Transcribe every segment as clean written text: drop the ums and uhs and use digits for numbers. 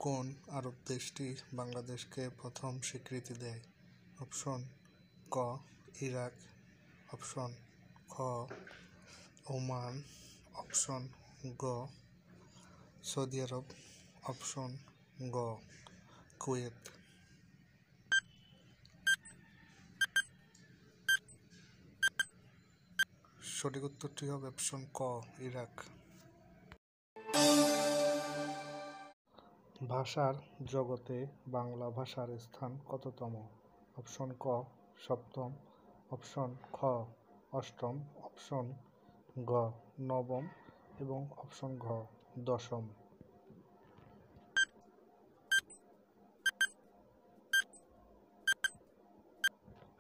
কোন আরব দেশটি বাংলাদেশকে প্রথম স্বীকৃতি দেয়? অপশন ক ইরাক, অপশন খ ওমান, অপশন গ সৌদি আরব, অপশন গ কুয়েত। সঠিক উত্তরটি হবে অপশন ক ইরাক। ভাষার জগতে বাংলা ভাষার স্থান কততম? অপশন ক সপ্তম, অপশন খ অষ্টম, অপশন গ নবম এবং অপশন ঘ দশম।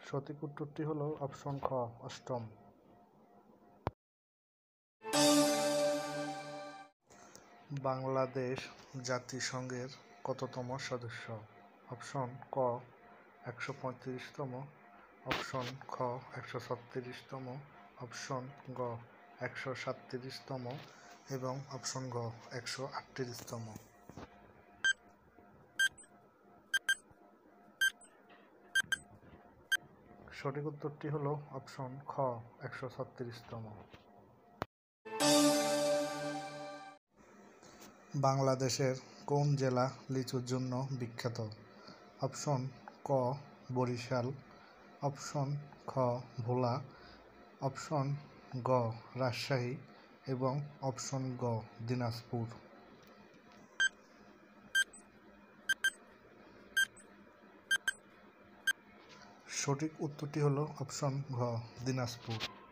সঠিক উত্তরটি হলো অপশন খ অষ্টম। বাংলাদেশ জাতিসংঘের কততম সদস্য? অপশন ক ১৩৫তম, অপশন খ ১৩৬তম, অপশন গ ১৩৭তম এবং অপশন ঘ ১৩৮তম। সঠিক উত্তরটি হলো অপশন খ ১৩৬তম। বাংলাদেশের কোন জেলা লিচুর জন্য বিখ্যাত? অপশন ক বরিশাল, অপশন খ ভোলা, অপশন গ রাজশাহী এবং অপশন গ দিনাজপুর। সঠিক উত্তরটি হলো অপশন ঘ দিনাজপুর।